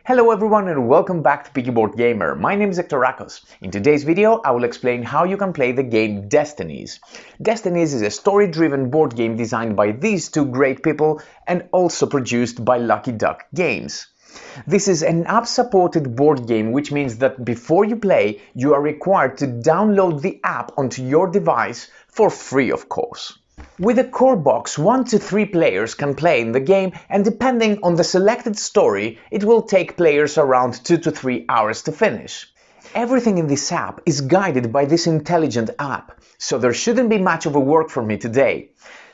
Hello everyone and welcome back to Peaky Boardgamer. My name is Rakos. In today's video I will explain how you can play the game Destinies. Destinies is a story-driven board game designed by these two great people and also produced by Lucky Duck Games. This is an app-supported board game, which means that before you play you are required to download the app onto your device for free, of course. With a core box, 1 to 3 players can play in the game, and depending on the selected story, it will take players around 2 to 3 hours to finish. Everything in this app is guided by this intelligent app, so there shouldn't be much of a work for me today.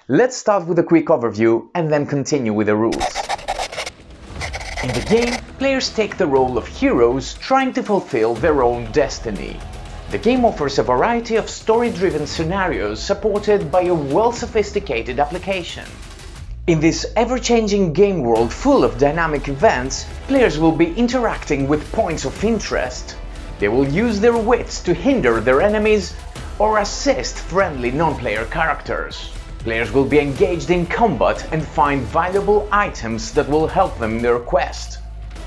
Let's start with a quick overview and then continue with the rules. In the game, players take the role of heroes trying to fulfill their own destiny. The game offers a variety of story-driven scenarios supported by a well-sophisticated application. In this ever-changing game world full of dynamic events, players will be interacting with points of interest. They will use their wits to hinder their enemies or assist friendly non-player characters. Players will be engaged in combat and find valuable items that will help them in their quest.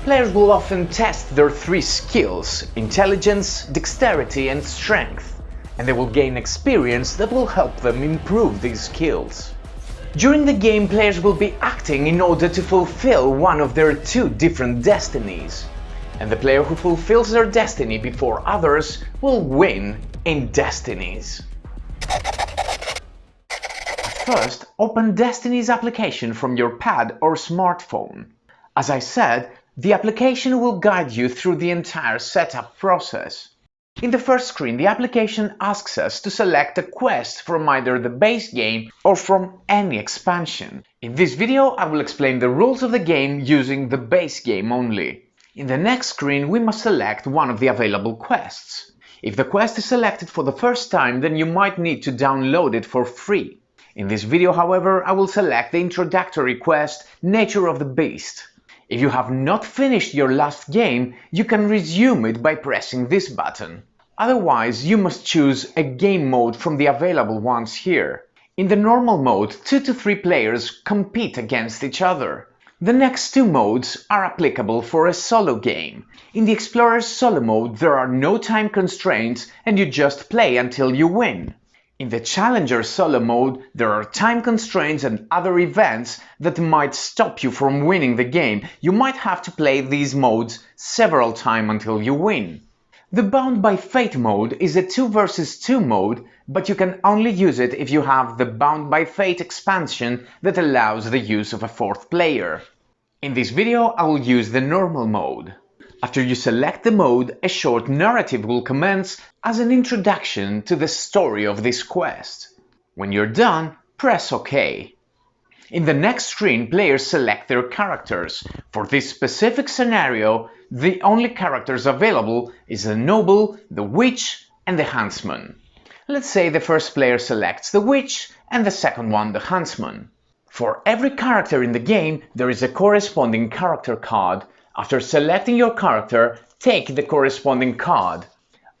Players will often test their 3 skills: intelligence, dexterity and strength, and they will gain experience that will help them improve these skills. During the game, players will be acting in order to fulfill one of their 2 different destinies, and the player who fulfills their destiny before others will win in Destinies. First, open Destinies application from your pad or smartphone. As I said, the application will guide you through the entire setup process. In the first screen, the application asks us to select a quest from either the base game or from any expansion. In this video, I will explain the rules of the game using the base game only. In the next screen, we must select one of the available quests. If the quest is selected for the first time, then you might need to download it for free. In this video, however, I will select the introductory quest, Nature of the Beast. If you have not finished your last game, you can resume it by pressing this button. Otherwise, you must choose a game mode from the available ones here. In the normal mode, 2 to 3 players compete against each other. The next 2 modes are applicable for a solo game. In the Explorer's solo mode, there are no time constraints and you just play until you win. In the Challenger solo mode, there are time constraints and other events that might stop you from winning the game. You might have to play these modes several times until you win. The Bound by Fate mode is a 2 vs 2 mode, but you can only use it if you have the Bound by Fate expansion that allows the use of a 4th player. In this video, I will use the normal mode. After you select the mode, a short narrative will commence as an introduction to the story of this quest. When you're done, press OK. In the next screen, players select their characters. For this specific scenario, the only characters available is the Noble, the Witch and the Huntsman. Let's say the first player selects the Witch and the second one the Huntsman. For every character in the game, there is a corresponding character card. After selecting your character, take the corresponding card.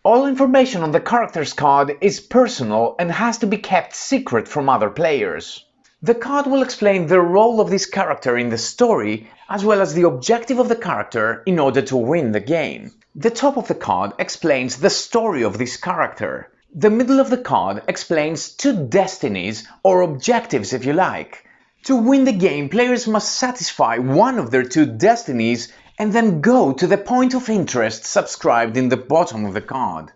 All information on the character's card is personal and has to be kept secret from other players. The card will explain the role of this character in the story, as well as the objective of the character in order to win the game. The top of the card explains the story of this character. The middle of the card explains 2 destinies, or objectives if you like. To win the game, players must satisfy one of their 2 destinies and then go to the point of interest subscribed in the bottom of the card.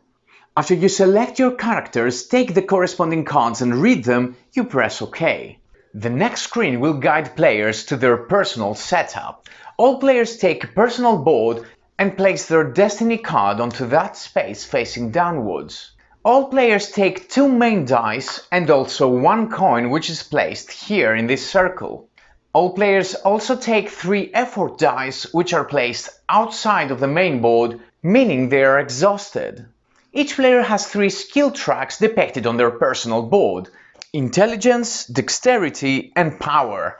After you select your characters, take the corresponding cards and read them, you press OK. The next screen will guide players to their personal setup. All players take a personal board and place their destiny card onto that space facing downwards. All players take 2 main dice and also 1 coin, which is placed here in this circle. All players also take 3 effort dice, which are placed outside of the main board, meaning they are exhausted. Each player has 3 skill tracks depicted on their personal board: intelligence, dexterity and power.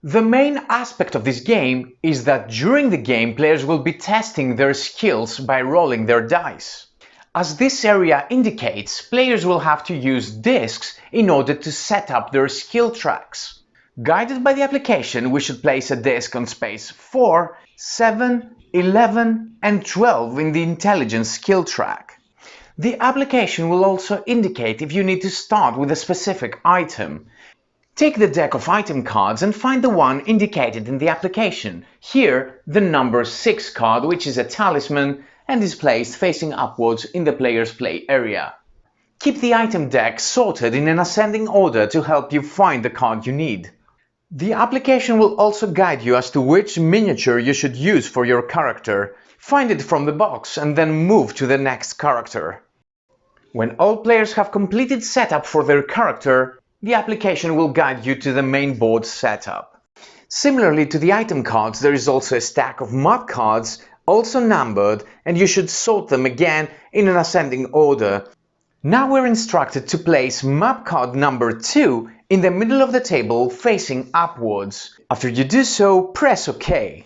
The main aspect of this game is that during the game, players will be testing their skills by rolling their dice. As this area indicates, players will have to use discs in order to set up their skill tracks. Guided by the application, we should place a disc on space 4, 7, 11 and 12 in the intelligence skill track. The application will also indicate if you need to start with a specific item. Take the deck of item cards and find the one indicated in the application. Here, the number 6 card, which is a talisman and is placed facing upwards in the player's play area. Keep the item deck sorted in an ascending order to help you find the card you need. The application will also guide you as to which miniature you should use for your character. Find it from the box and then move to the next character. When all players have completed setup for their character, the application will guide you to the main board setup. Similarly to the item cards, there is also a stack of map cards, also numbered, and you should sort them again in an ascending order. Now we're instructed to place map card number 2 in the middle of the table facing upwards. After you do so, press OK.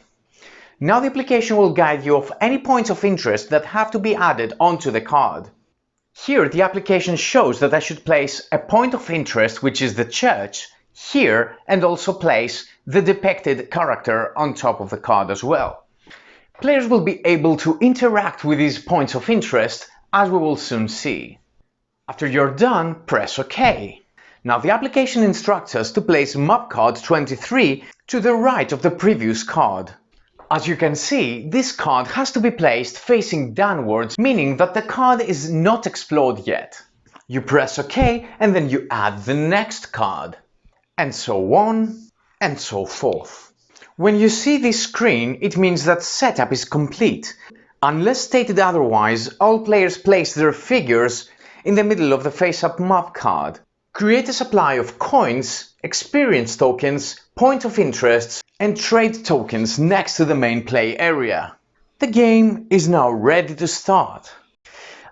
Now the application will guide you of any points of interest that have to be added onto the card. Here the application shows that I should place a point of interest, which is the church, here, and also place the depicted character on top of the card as well. Players will be able to interact with these points of interest, as we will soon see. After you're done, press OK. Now the application instructs us to place map card 23 to the right of the previous card. As you can see, this card has to be placed facing downwards, meaning that the card is not explored yet. You press OK and then you add the next card. And so on, and so forth. When you see this screen, it means that setup is complete. Unless stated otherwise, all players place their figures in the middle of the face-up map card. Create a supply of coins, experience tokens, point of interests, and trade tokens next to the main play area. The game is now ready to start.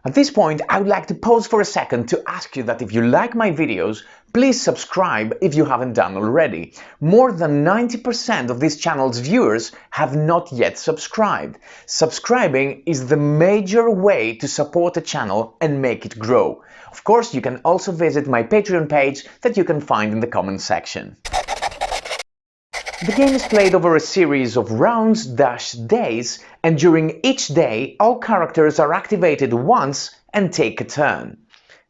At this point, I would like to pause for a second to ask you that if you like my videos, please subscribe if you haven't done already. More than 90% of this channel's viewers have not yet subscribed. Subscribing is the major way to support the channel and make it grow. Of course, you can also visit my Patreon page that you can find in the comment section. The game is played over a series of rounds-days, and during each day all characters are activated once and take a turn.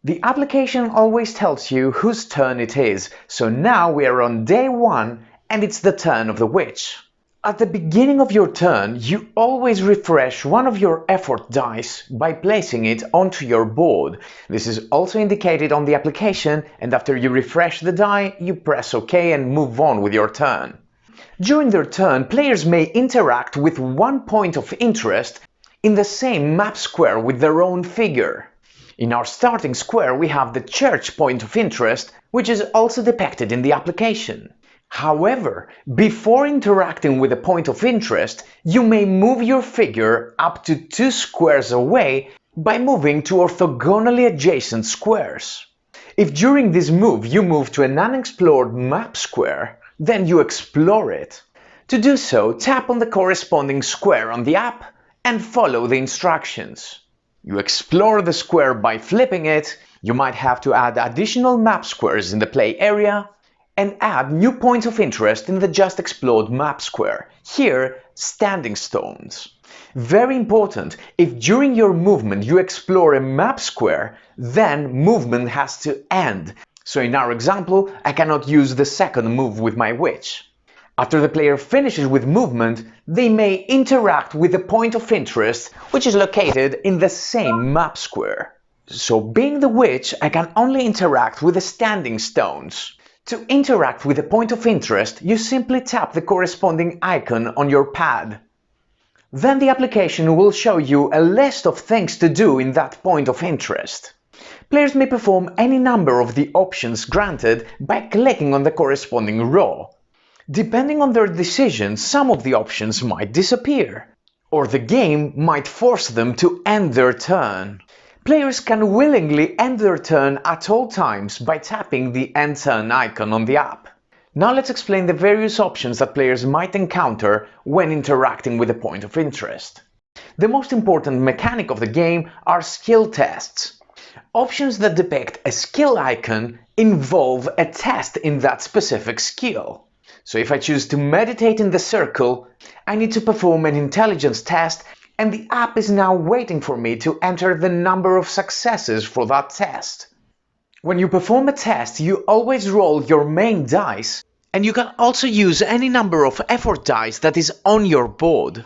The application always tells you whose turn it is, so now we are on day 1 and it's the turn of the witch. At the beginning of your turn, you always refresh one of your effort dice by placing it onto your board. This is also indicated on the application, and after you refresh the die, you press OK and move on with your turn. During their turn, players may interact with one point of interest in the same map square with their own figure. In our starting square, we have the church point of interest, which is also depicted in the application. However, before interacting with a point of interest, you may move your figure up to 2 squares away by moving to orthogonally adjacent squares. If during this move you move to an unexplored map square, then you explore it. To do so, tap on the corresponding square on the app and follow the instructions. You explore the square by flipping it. You might have to add additional map squares in the play area and add new points of interest in the just explored map square. Here, standing stones. Very important, if during your movement you explore a map square, then movement has to end. So in our example, I cannot use the second move with my witch. After the player finishes with movement, they may interact with the point of interest, which is located in the same map square. So being the witch, I can only interact with the standing stones. To interact with a point of interest, you simply tap the corresponding icon on your pad. Then the application will show you a list of things to do in that point of interest. Players may perform any number of the options granted by clicking on the corresponding row. Depending on their decisions, some of the options might disappear, or the game might force them to end their turn. Players can willingly end their turn at all times by tapping the End Turn icon on the app. Now let's explain the various options that players might encounter when interacting with a point of interest. The most important mechanic of the game are skill tests. Options that depict a skill icon involve a test in that specific skill. So if I choose to meditate in the circle, I need to perform an intelligence test, and the app is now waiting for me to enter the number of successes for that test. When you perform a test, you always roll your main dice, and you can also use any number of effort dice that is on your board.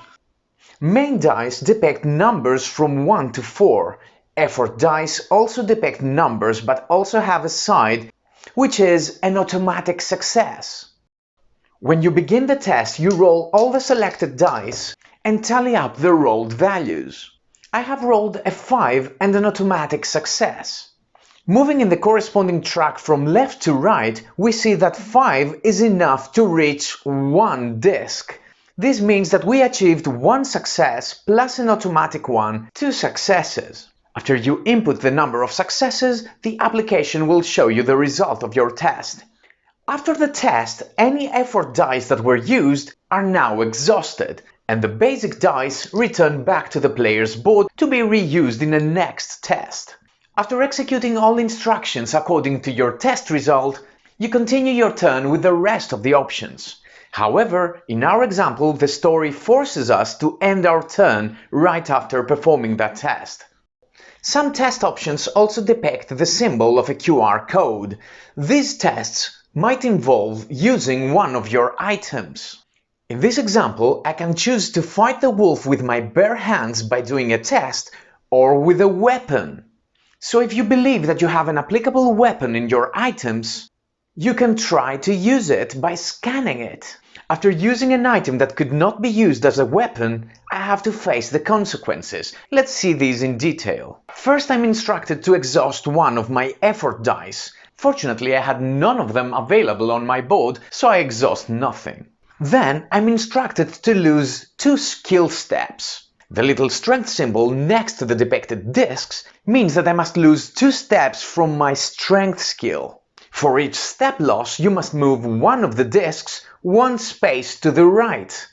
Main dice depict numbers from 1 to 4. Effort dice also depict numbers but also have a side, which is an automatic success. When you begin the test, you roll all the selected dice and tally up the rolled values. I have rolled a 5 and an automatic success. Moving in the corresponding track from left to right, we see that 5 is enough to reach 1 disc. This means that we achieved 1 success plus an automatic one, 2 successes. After you input the number of successes, the application will show you the result of your test. After the test, any effort dice that were used are now exhausted, and the basic dice return back to the player's board to be reused in the next test. After executing all instructions according to your test result, you continue your turn with the rest of the options. However, in our example, the story forces us to end our turn right after performing that test. Some test options also depict the symbol of a QR code. These tests might involve using one of your items. In this example, I can choose to fight the wolf with my bare hands by doing a test, or with a weapon. So if you believe that you have an applicable weapon in your items, you can try to use it by scanning it. After using an item that could not be used as a weapon, I have to face the consequences. Let's see these in detail. First, I'm instructed to exhaust one of my effort dice. Fortunately, I had none of them available on my board, so I exhaust nothing. Then, I'm instructed to lose 2 skill steps. The little strength symbol next to the depicted discs means that I must lose 2 steps from my strength skill. For each step loss, you must move one of the discs 1 space to the right.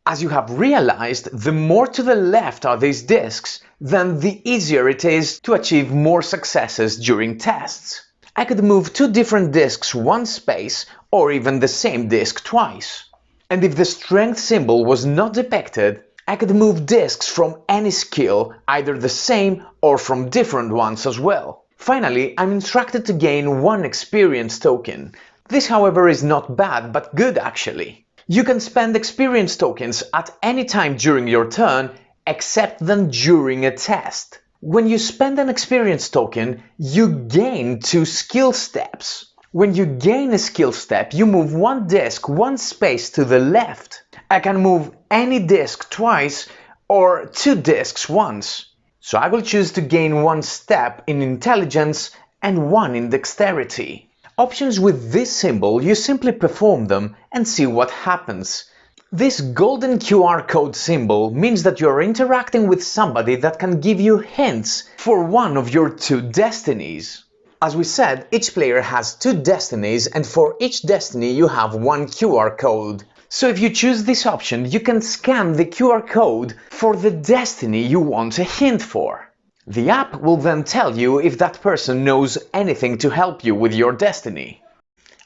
As you have realized, the more to the left are these discs, then the easier it is to achieve more successes during tests. I could move 2 different discs 1 space, or even the same disc twice. And if the strength symbol was not depicted, I could move discs from any skill, either the same or from different ones as well. Finally, I'm instructed to gain 1 experience token. This, however, is not bad, but good actually. You can spend experience tokens at any time during your turn, except then during a test. When you spend an experience token, you gain 2 skill steps. When you gain a skill step, you move 1 disc 1 space to the left. I can move any disc twice or 2 discs once. So I will choose to gain 1 step in intelligence and 1 in dexterity. Options with this symbol, you simply perform them and see what happens. This golden QR code symbol means that you are interacting with somebody that can give you hints for one of your 2 destinies. As we said, each player has 2 destinies, and for each destiny you have 1 QR code. So if you choose this option, you can scan the QR code for the destiny you want a hint for. The app will then tell you if that person knows anything to help you with your destiny.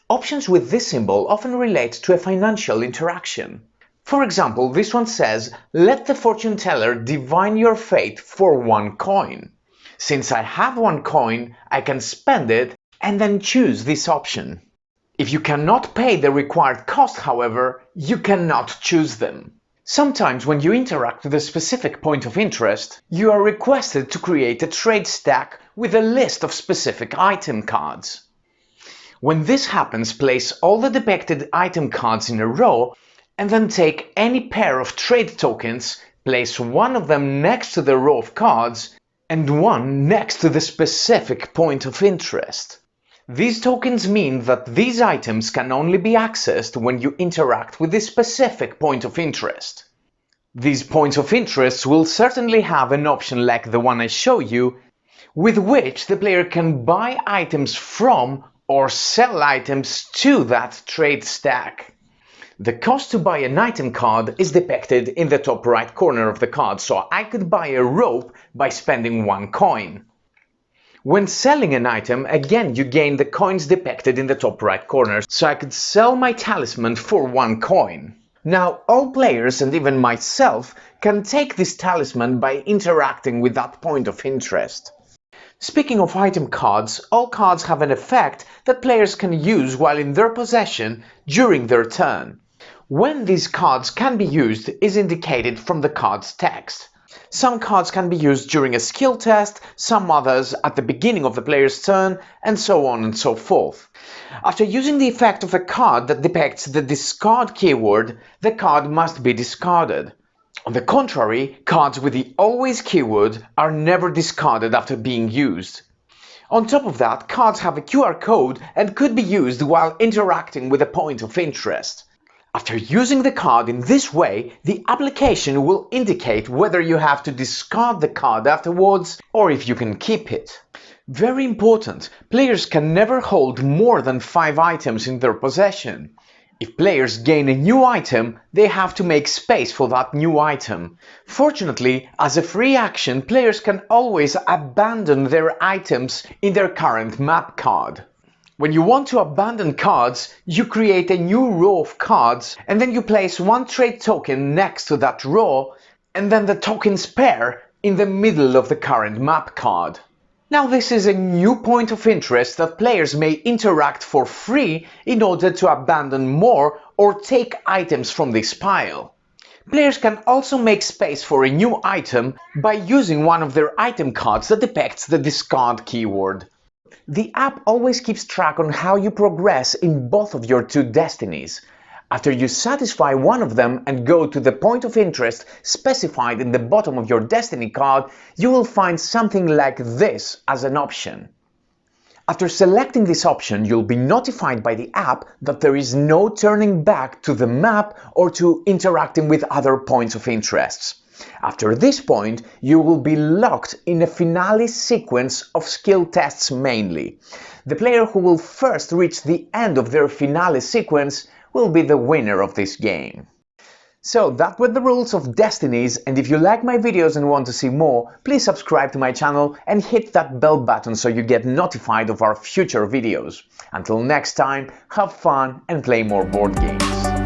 Options with this symbol often relate to a financial interaction. For example, this one says, let the fortune teller divine your fate for 1 coin. Since I have 1 coin, I can spend it and then choose this option. If you cannot pay the required cost, however, you cannot choose them. Sometimes when you interact with a specific point of interest, you are requested to create a trade stack with a list of specific item cards. When this happens, place all the depicted item cards in a row and then take any pair of trade tokens, place one of them next to the row of cards and one next to the specific point of interest. These tokens mean that these items can only be accessed when you interact with this specific point of interest. These points of interest will certainly have an option like the one I show you, with which the player can buy items from or sell items to that trade stack. The cost to buy an item card is depicted in the top right corner of the card, so I could buy a rope by spending 1 coin. When selling an item, again you gain the coins depicted in the top right corner, so I could sell my talisman for 1 coin. Now all players, and even myself, can take this talisman by interacting with that point of interest. Speaking of item cards, all cards have an effect that players can use while in their possession during their turn. When these cards can be used is indicated from the card's text. Some cards can be used during a skill test, some others at the beginning of the player's turn, and so on and so forth. After using the effect of a card that depicts the discard keyword, the card must be discarded. On the contrary, cards with the always keyword are never discarded after being used. On top of that, cards have a QR code and could be used while interacting with a point of interest. After using the card in this way, the application will indicate whether you have to discard the card afterwards or if you can keep it. Very important, players can never hold more than 5 items in their possession. If players gain a new item, they have to make space for that new item. Fortunately, as a free action, players can always abandon their items in their current map card. When you want to abandon cards, you create a new row of cards and then you place 1 trade token next to that row and then the tokens pair in the middle of the current map card. Now this is a new point of interest that players may interact for free in order to abandon more or take items from this pile. Players can also make space for a new item by using one of their item cards that depicts the discard keyword. The app always keeps track on how you progress in both of your 2 destinies. After you satisfy one of them and go to the point of interest specified in the bottom of your destiny card, you will find something like this as an option. After selecting this option, you'll be notified by the app that there is no turning back to the map or to interacting with other points of interest. After this point, you will be locked in a finale sequence of skill tests mainly. The player who will first reach the end of their finale sequence will be the winner of this game. So that were the rules of Destinies, and if you like my videos and want to see more, please subscribe to my channel and hit that bell button so you get notified of our future videos. Until next time, have fun and play more board games.